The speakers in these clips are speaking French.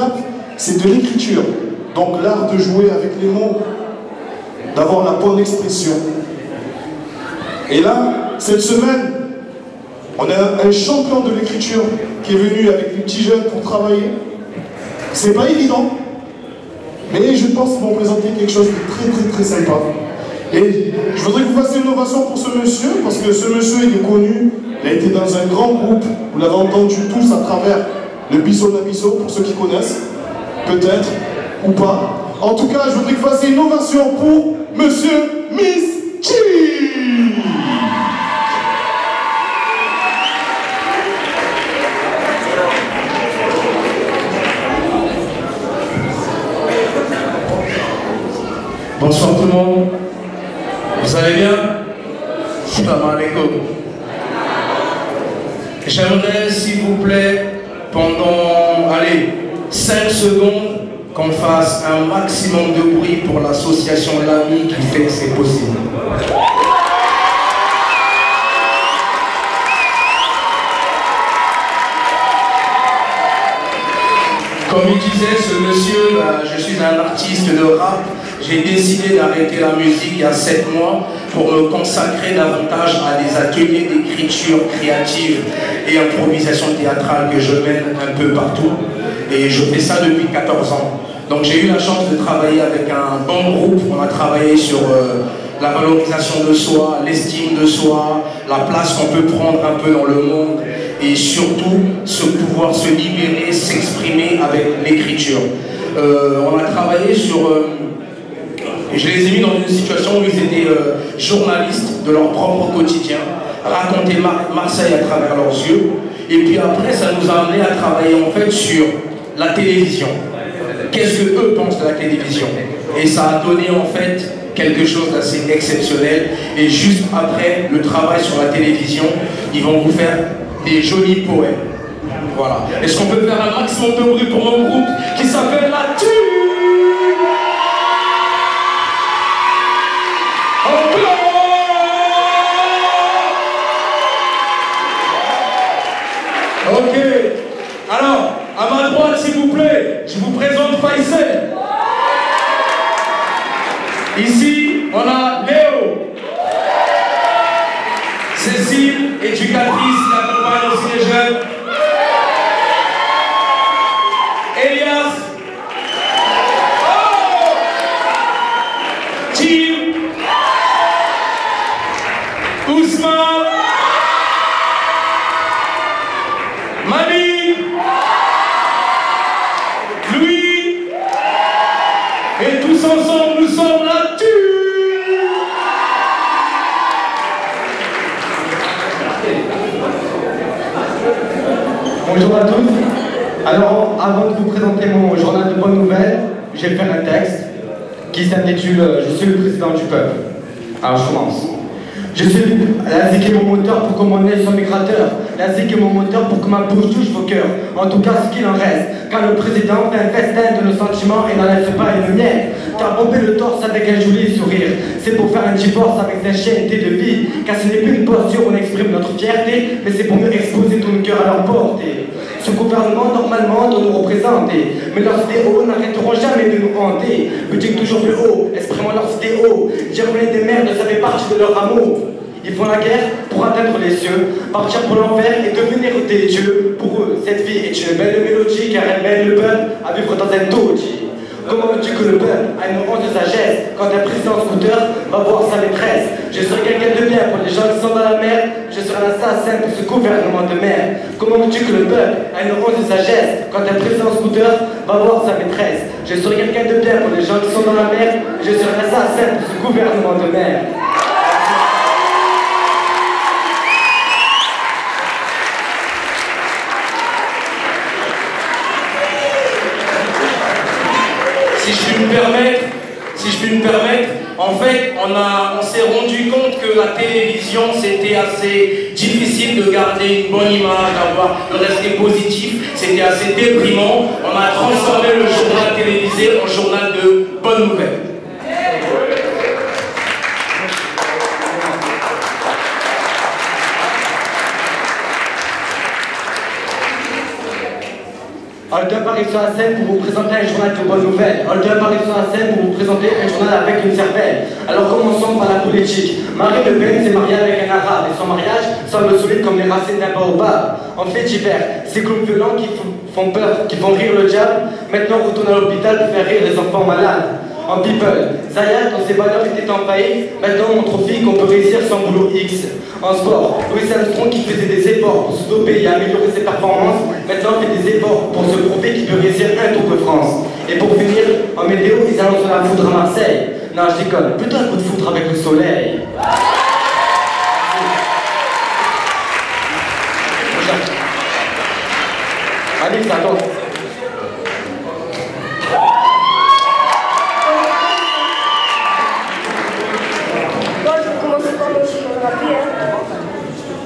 étape, c'est de l'écriture. Donc l'art de jouer avec les mots, d'avoir la bonne expression. Et là, cette semaine, on a un champion de l'écriture qui est venu avec les petits jeunes pour travailler. C'est pas évident, mais je pense qu'ils vont présenter quelque chose de très sympa. Et je voudrais que vous fassiez une ovation pour ce monsieur, parce que ce monsieur, il est connu, il a été dans un grand groupe, vous l'avez entendu tous à travers le Bisso Nabisso, pour ceux qui connaissent, peut-être, ou pas. En tout cas, je voudrais que vous fassiez une ovation pour monsieur Miss Chi. Bonsoir tout le monde. Vous allez bien? Salam alaikum. J'aimerais, s'il vous plaît, pendant, allez, 5 secondes, qu'on fasse un maximum de bruit pour l'association L'Ami qui fait C'est Possible. Comme il disait ce monsieur, je suis un artiste de rap. J'ai décidé d'arrêter la musique il y a 7 mois pour me consacrer davantage à des ateliers d'écriture créative et improvisation théâtrale que je mène un peu partout. Et je fais ça depuis 14 ans. Donc j'ai eu la chance de travailler avec un bon groupe. On a travaillé sur la valorisation de soi, l'estime de soi, la place qu'on peut prendre un peu dans le monde et surtout pouvoir se libérer, s'exprimer avec l'écriture. On a travaillé sur... je les ai mis dans une situation où ils étaient journalistes de leur propre quotidien, raconter Marseille à travers leurs yeux. Et puis après, ça nous a amené à travailler en fait sur la télévision. Qu'est-ce que eux pensent de la télévision? Et ça a donné en fait quelque chose d'assez exceptionnel. Et juste après le travail sur la télévision, ils vont vous faire des jolis poèmes. Voilà. Est-ce qu'on peut faire un maximum de bruit pour mon groupe qui s'appelle La Tue? Ok. Alors, à ma droite, s'il vous plaît, je vous présente Faisal. Ici, on a Léo. Cécile, éducatrice, qui accompagne aussi les jeunes. Elias. Oh. Tim. Ousmane. Mani. Louis. Et tous ensemble, nous sommes La Tue. Bonjour à tous. Alors, avant de vous présenter mon journal de bonnes nouvelles, je vais faire un texte qui s'intitule « Je suis le président du peuple ». Alors, je commence. Je suis la zik est mon moteur pour que mon nez soit migrateur. La zik est mon moteur pour que ma bouche touche vos cœurs. En tout cas, ce qu'il en reste. Car le président fait un festin de nos sentiments et n'en laisse pas une mienne. T'as bombé le torse avec un joli sourire. C'est pour faire un divorce avec sa chaîneté de vie. Car ce n'est plus une posture où on exprime notre fierté, mais c'est pour mieux exposer tout le cœur à leur portée. Ce gouvernement, normalement, doit nous représenter. Mais leurs idéaux n'arrêteront jamais de nous hanter. Buting toujours plus haut, exprimant leurs idéaux. Germer des merdes, ça fait partie de leur amour. Ils font la guerre pour atteindre les cieux, partir pour l'enfer et devenir des dieux. Pour eux, cette vie est une belle mélodie car elle mène le peuple à vivre dans un taudis. Comment veux-tu que le peuple a une once de sagesse quand un président scooter va voir sa maîtresse? Je serai quelqu'un de bien pour les gens qui sont dans la merde. Je serai l'assassin pour ce gouvernement de merde. Comment veux-tu que le peuple a une once de sagesse quand un président scooter va voir sa maîtresse? Je serai quelqu'un de bien pour les gens qui sont dans la merde. Je serai l'assassin pour ce gouvernement de merde. Si je puis me permettre, en fait, on s'est rendu compte que la télévision, c'était assez difficile de garder une bonne image, de rester positif, c'était assez déprimant. On a transformé le journal télévisé en journal de bonnes nouvelles. Hold up arrive sur la scène pour vous présenter un journal de bonnes nouvelles. Hold up arrive sur la scène pour vous présenter un journal avec une cervelle. Alors commençons par la politique. Marine Le Pen s'est mariée avec un arabe et son mariage semble solide comme les racines d'un baobab. En fait divers, ces groupes violents qui font peur, qui font rire le diable, maintenant retournent à l'hôpital pour faire rire les enfants malades. En people, Zaya, dont ses valeurs étaient en faillite, maintenant montre aux filles qu'on peut réussir sans boulot X. En sport, Louis Armstrong qui faisait des efforts pour se doper et améliorer ses performances, maintenant fait des efforts pour se prouver qu'il peut réussir un Tour de France. Et pour finir, en météo, ils annoncent la foudre à Marseille. Non, je déconne, plutôt un coup de foudre avec le soleil. Allez, ça attend.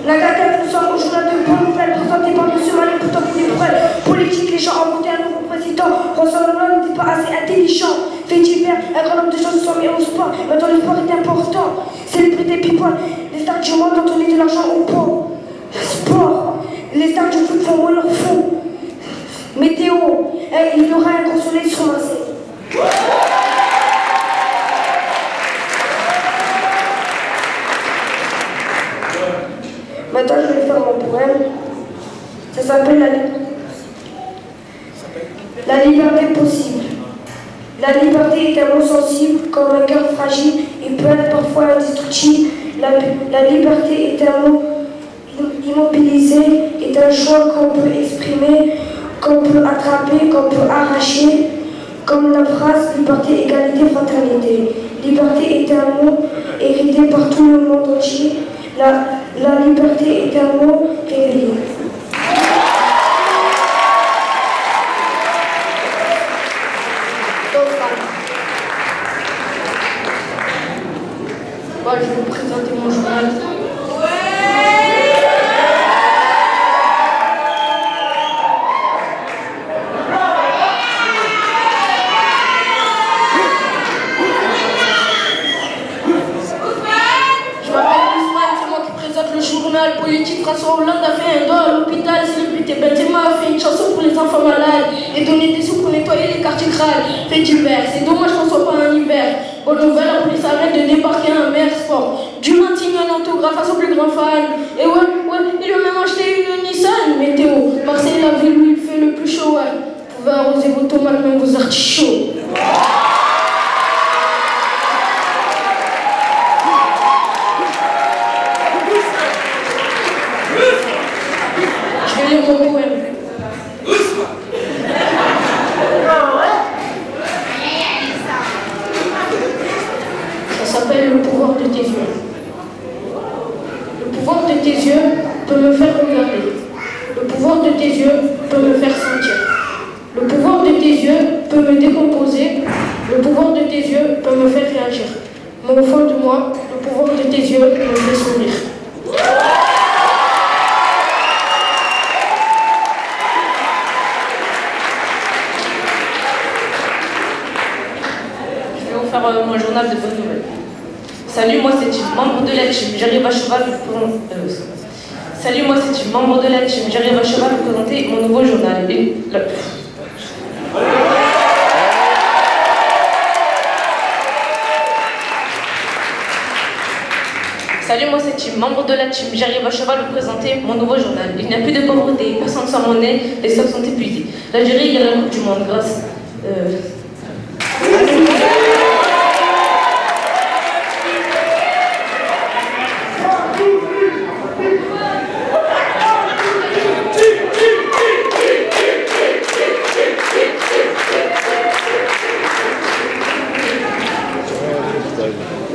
La gâterie pour au journal de bonnes nouvelles présentée par M. Malek pour des preuves politiques. Les gens ont voté un nouveau président. François Hollande n'était pas assez intelligent. Fait divers, un grand nombre de choses se sont mis au sport. Maintenant le sport est important. Célébrité people, les stars du monde ont donné de l'argent aux pauvres. Sport, les stars du foot font leur fond. Météo, il y aura un gros soleil sur Marseille. Maintenant, je vais faire mon poème. Ça s'appelle La liberté possible. La liberté est un mot sensible, comme un cœur fragile. Il peut être parfois indestructible. La liberté est un mot immobilisé, est un choix qu'on peut exprimer, qu'on peut attraper, qu'on peut arracher. Comme la phrase liberté, égalité, fraternité. Liberté est un mot hérité par tout le monde entier. La liberté est un mot révélé. Moi, je vais vous présenter mon journal. Politique, François Hollande a fait un don à l'hôpital, célébrité Benzema a fait une chanson pour les enfants malades et donné des sous pour nettoyer les quartiers crades. Fait d'hiver, c'est dommage qu'on soit pas en hiver. Bonne nouvelle, la police arrête de débarquer un maire sport. Dumas signe un autographe à son plus grand fan. Et ouais, il a même acheté une Nissan. Météo, Marseille, la ville où il fait le plus chaud, ouais. Vous pouvez arroser vos tomates, même vos artichauts. Mon poème. Ça s'appelle le pouvoir de tes yeux. Le pouvoir de tes yeux peut me faire regarder. Le pouvoir de tes yeux peut me faire sentir. Le pouvoir de tes yeux peut me décomposer. Le pouvoir de tes yeux peut me faire réagir. Mais au fond de moi, le pouvoir de tes yeux me fait sourire. Mon journal de bonnes nouvelles. Salut, moi c'est Tim, membre de la team. J'arrive à cheval pour Salut, moi c'est Tim, membre de la team. J'arrive à cheval pour présenter mon nouveau journal. Salut, moi c'est Tim, membre de la team. J'arrive à cheval pour présenter mon nouveau journal. Il n'y a plus de pauvreté, personne sans monnaie, les stocks sont épuisés. L'Algérie gagne la Coupe du Monde grâce.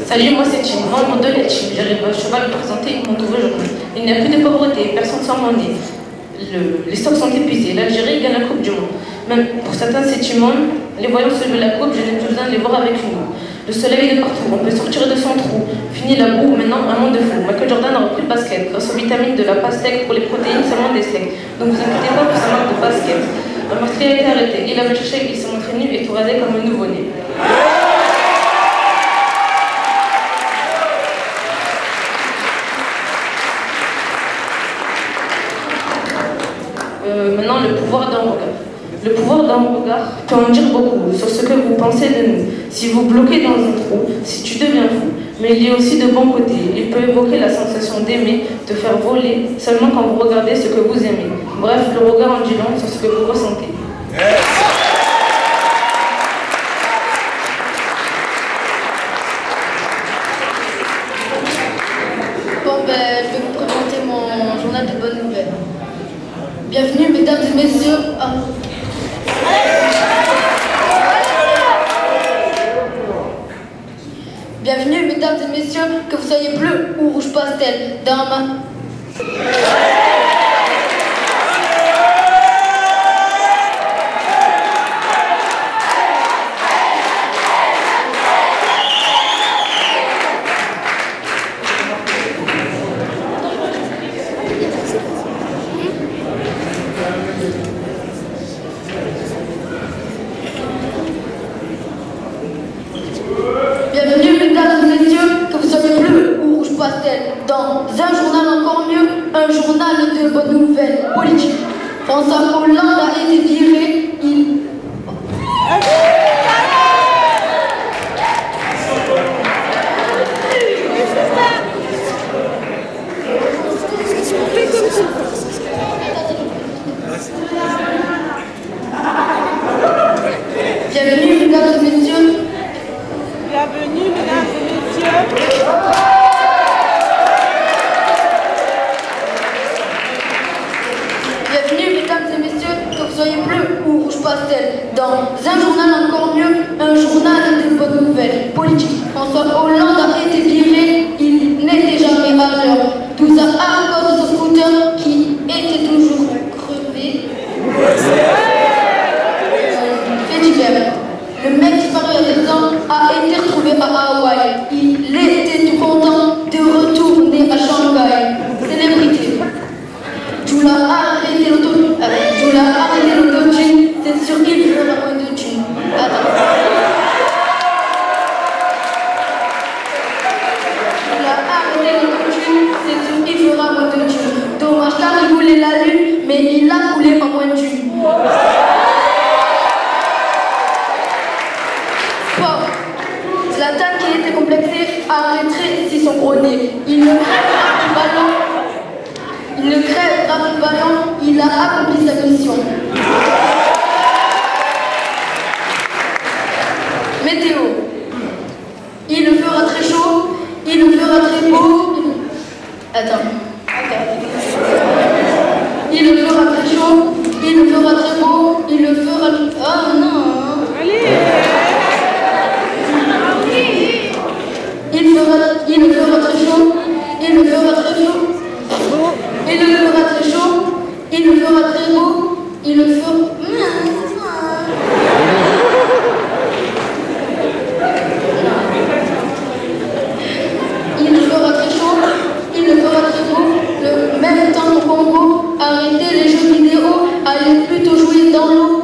Salut, moi c'est Tim, membre de la team. J'arrive à cheval pour présenter mon nouveau journal. Il n'y a plus de pauvreté, personne sans monnaie. Les stocks sont épuisés. L'Algérie gagne la Coupe du Monde. Même pour certains sentiments, les voyants soulever la coupe, je n'ai plus besoin de les voir avec nous. Le soleil est de partout, on peut sortir de son trou. Fini la boue, maintenant un monde de fou. Michael Jordan a repris le basket grâce aux vitamines de la pastèque, pour les protéines seulement des steaks. Donc vous inquiétez pas pour sa marque de basket. Un meurtrier a été arrêté. Il avait cherché, il s'est montré nu et tout rasé comme un nouveau-né. Maintenant, le pouvoir d'un regard. Le pouvoir d'un regard peut en dire beaucoup sur ce que vous pensez de nous. Si vous bloquez dans un trou, si tu deviens fou. Mais il y a aussi de bons côtés. Il peut évoquer la sensation d'aimer, de faire voler, seulement quand vous regardez ce que vous aimez. Bref, le regard en dit long sur ce que vous ressentez. Bon ben, je vais vous présenter mon journal de bonnes nouvelles. Bienvenue mesdames et messieurs. Bienvenue mesdames et messieurs, que vous soyez bleu ou rouge pastel, dans ma... Bienvenue mesdames et messieurs, que vous soyez bleu ou rouge pastel, dans un journal encore mieux, un journal de bonnes nouvelles politiques. François Hollande a été viré, Bienvenue mesdames et messieurs. Bienvenue, mesdames et messieurs. Bienvenue mesdames et messieurs, que vous soyez bleu ou rouge pastel, dans un journal encore mieux, un journal de bonnes nouvelles politiques. François Hollande a été viré, il n'était jamais à l'heure. Tout ça à cause de ce scooter qui était toujours crevé. Fait divers. Le mec disparu à 10 ans a été retrouvé à Hawaï. Il était tout content de retourner à Shanghai. Célébrité. Jula a arrêté l'autotune. C'est sûr qu'il fera moins de thunes. Attends. Jula a arrêté l'autotune. C'est sûr qu'il fera moins de thunes. Dommage car il voulait la lune, mais il a coulé en moins de thunes. Zlatan qui était complexé a rétréci son gros nez. Il ne crèvera plus ballon. Il a accompli sa mission. Météo. Il le fera très chaud, il le fera très beau. Attends. Il le fera très chaud, il le fera très beau, il le fera... Oh non. Il le fera très chaud, il le fera très chaud, il le fera très chaud, il le fera très beau, il le fera... Il le fera très chaud, il le fera très beau, le même temps au Congo, arrêtez les jeux vidéo, allez plutôt jouer dans l'eau.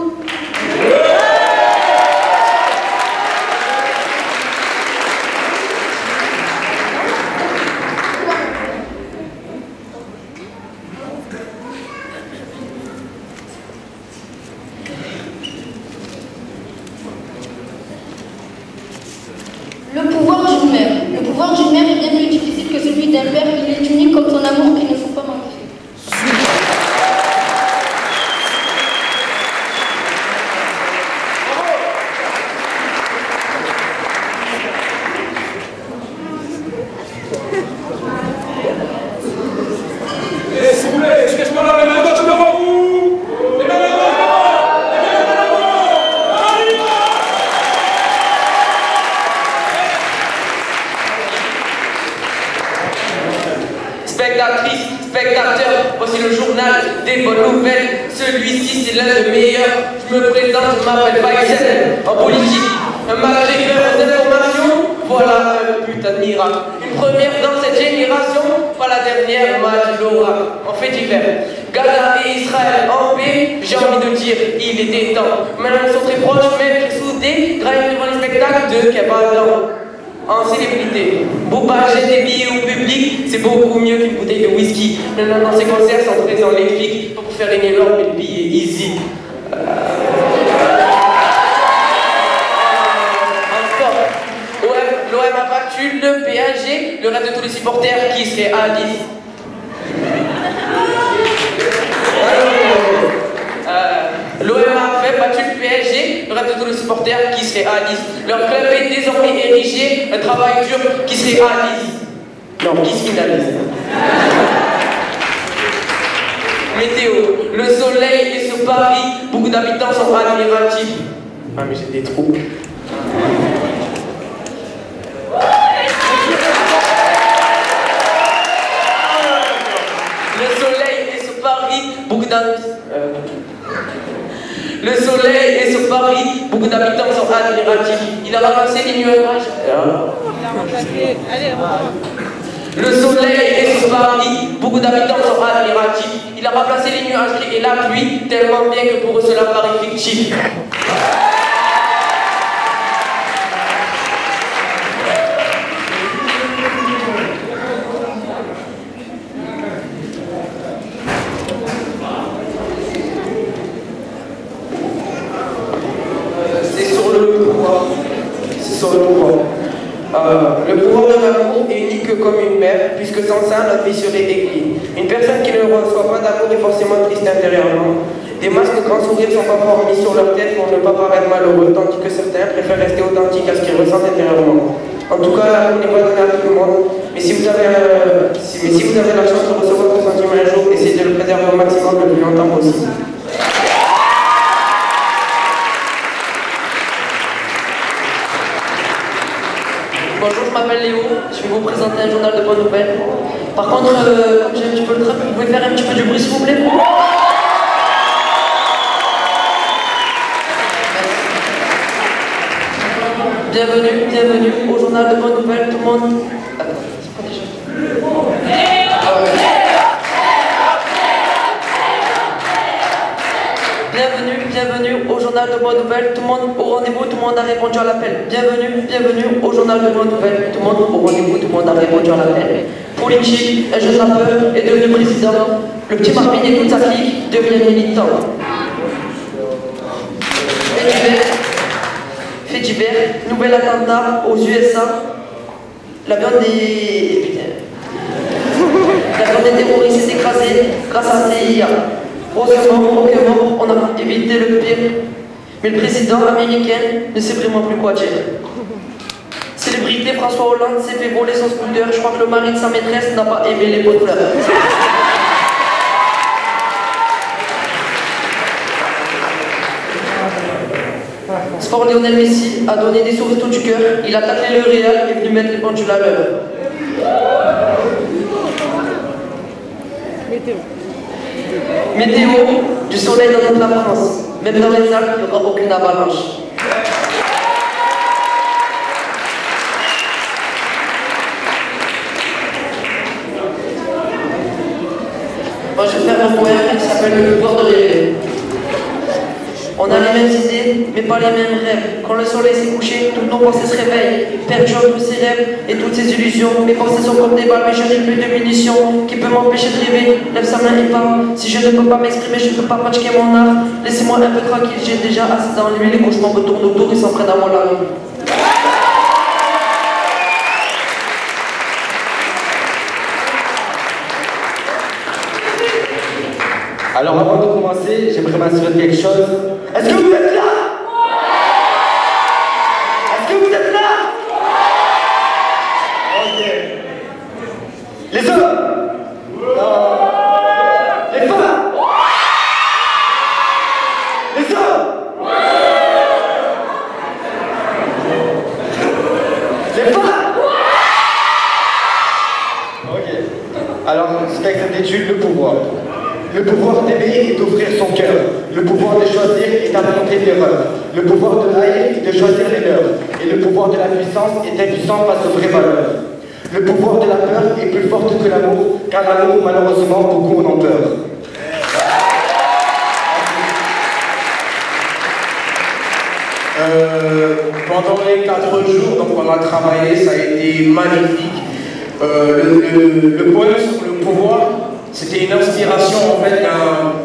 Le pouvoir d'une mère est bien plus difficile que celui d'un père. Il est unique comme son amour qu'il ne faut pas manquer. S'il vous plaît, excusez-moi là, les mains devant vous. Les mains devant vous. Spectatrices, spectateurs, voici le journal des bonnes nouvelles. Celui-ci, c'est l'un des meilleurs. Je me présente, je m'appelle Faisal, en politique. Malgré leurs informations, voilà un putain de miracle. Une première dans cette génération, pas la dernière, match Laura, en fait divers. Gaza et Israël en paix, j'ai envie de dire, il était temps. Maintenant, ils sont très proches, même très soudés, grâce devant les spectacles de Kebadan. En célébrité, Booba jette des billets au public, c'est beaucoup mieux qu'une bouteille de whisky. Maintenant, dans ces concerts sont présents les flics pour faire régner l'ordre et le billet easy. L'OM a battu le PSG, le reste de tous les supporters qui seraient à 10. L'OM a battu le PSG, le reste de tous les supporters qui seraient à 10. Leur club est désormais érigé, un travail dur qui serait à 10. Non, qui se finalise. Météo, le soleil est sur Paris, beaucoup d'habitants sont admiratifs. Ah mais j'ai des trous. Le soleil est sur Paris, beaucoup d'habitants. Le soleil est sur Paris, beaucoup d'habitants sont admiratifs. Il a ramassé les nuages. Le soleil est sur Paris, beaucoup d'habitants sont admiratifs. Il a remplacé les nuages et la pluie tellement bien que pour eux cela paraît fictif. Le pouvoir de l'amour est unique comme une mère, puisque sans ça, notre vie serait aigrie. Une personne qui ne reçoit pas d'amour est forcément triste intérieurement. Des masques de grands sourires sont parfois mis sur leur tête pour ne pas paraître malheureux, tandis que certains préfèrent rester authentiques à ce qu'ils ressentent intérieurement. En tout cas, l'amour n'est pas donné à tout le monde, mais si vous avez la chance de recevoir ce sentiment un jour, essayez de le préserver au maximum le plus longtemps possible. Bonjour, je m'appelle Léo, je vais vous présenter un journal de bonnes nouvelles. Par contre, comme j'ai un petit peu le train, vous pouvez faire un petit peu du bruit s'il vous plaît? Bienvenue au journal de bonnes nouvelles, tout le monde. Attends, c'est pas déjà. Bienvenue au journal de bonnes nouvelles, tout le monde au rendez-vous, tout le monde a répondu à l'appel. Bienvenue au journal de bonnes nouvelles, tout le monde au rendez-vous, tout le monde a répondu à l'appel. Politique, un jeune rappeur est devenu président. Le petit Marvin et toute sa clique deviennent militants. Fait divers, nouvel attentat aux USA. L'avion des terroristes est écrasé grâce à CIA. Heureusement, on a évité le pire. Mais le président américain ne sait vraiment plus quoi dire. Célébrité, François Hollande s'est fait voler son scooter. Je crois que le mari de sa maîtresse n'a pas aimé les pots de fleurs. Sport, Lionel Messi a donné des sourires tout du cœur. Il a taclé le Real et est venu mettre les pendules à l'heure. Météo, du soleil dans toute la France. Même dans les Alpes, il n'y aura aucune avalanche. Moi, je vais faire un poème qui s'appelle Le pouvoir de rêver. On a les mêmes idées, mais pas les mêmes rêves. Quand le soleil s'est couché, toutes nos pensées se réveillent. Perdu entre ses rêves et toutes ses illusions. Mes pensées sont comme des balles, mais je n'ai plus de munitions. Qui peut m'empêcher de rêver? Lève sa main et parle. Si je ne peux pas m'exprimer, je ne peux pas pratiquer mon art. Laissez-moi un peu tranquille, j'ai déjà assez d'ennui. Les cauchemars me tournent autour et s'en prennent à mon larme. Alors avant de commencer, j'aimerais m'assurer de quelque chose. Est-ce que vous êtes là? Est-ce que vous êtes là? Ok. Les hommes? Les femmes? Les hommes? Les femmes? Ok. Alors, ce texte s'intitule Le pouvoir. Le pouvoir d'aimer et d'ouvrir son cœur. Le pouvoir de choisir et d'affronter l'erreur. Le pouvoir de haïr et de choisir les leurs. Et le pouvoir de la puissance est impuissant face aux vraies valeurs. Le pouvoir de la peur est plus fort que l'amour, car l'amour, malheureusement, beaucoup en ont peur. Pendant les 4 jours, donc on a travaillé, ça a été magnifique. Le poème sur le pouvoir, c'était une inspiration en fait.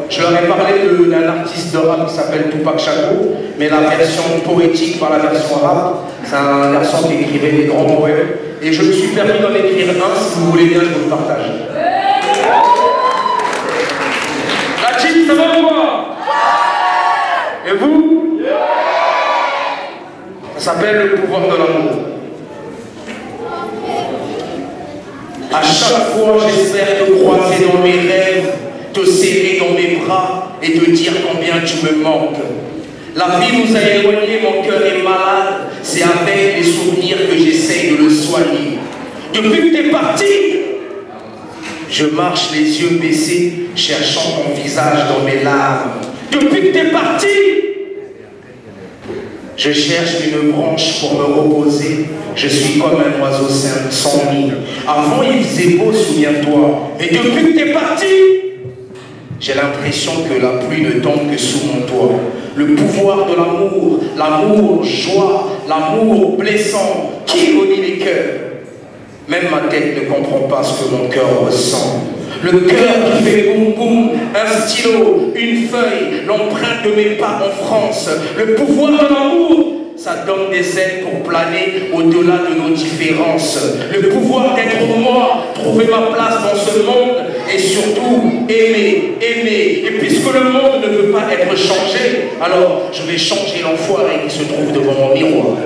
Je leur ai parlé d'un artiste de rap qui s'appelle Tupac Shakur, mais la version poétique par la version rap, c'est un garçon qui écrivait des grands poèmes. Et je me suis permis d'en écrire un, si vous voulez bien, je vous le partage. La team, ça va ou quoi? Et vous? Ça s'appelle le pouvoir de l'amour. À chaque fois, j'espère te croiser dans mes rêves, te serrer dans mes bras et te dire combien tu me manques. La vie nous a éloignés, mon cœur est malade, c'est avec les souvenirs que j'essaye de le soigner. Depuis que t'es parti, je marche les yeux baissés, cherchant ton visage dans mes larmes. Depuis que t'es parti, je cherche une branche pour me reposer. Je suis comme un oiseau sans nid. Avant, il faisait beau, souviens-toi. Mais depuis que t'es parti, j'ai l'impression que la pluie ne tombe que sous mon toit. Le pouvoir de l'amour, l'amour joie, l'amour blessant, qui relie les cœurs. Même ma tête ne comprend pas ce que mon cœur ressent. Le cœur qui fait boum boum, un stylo, une feuille, l'empreinte de mes pas en France. Le pouvoir de l'amour, ça donne des ailes pour planer au-delà de nos différences. Le pouvoir d'être moi, trouver ma place dans ce monde et surtout aimer, aimer. Et puisque le monde ne veut pas être changé, alors je vais changer l'enfoiré qui se trouve devant mon miroir.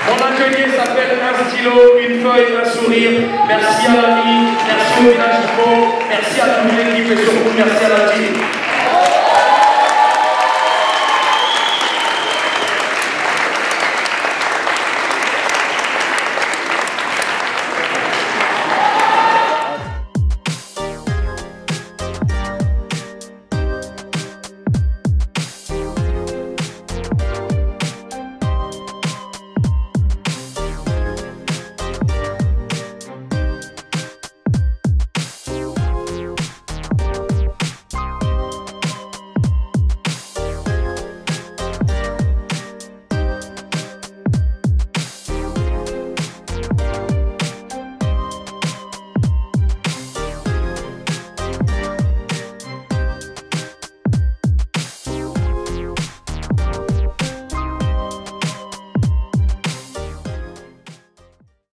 Mon atelier s'appelle un stylo, une feuille, un sourire. Merci à l'ami, merci au village du Pau, merci à toute l'équipe et surtout merci à la team.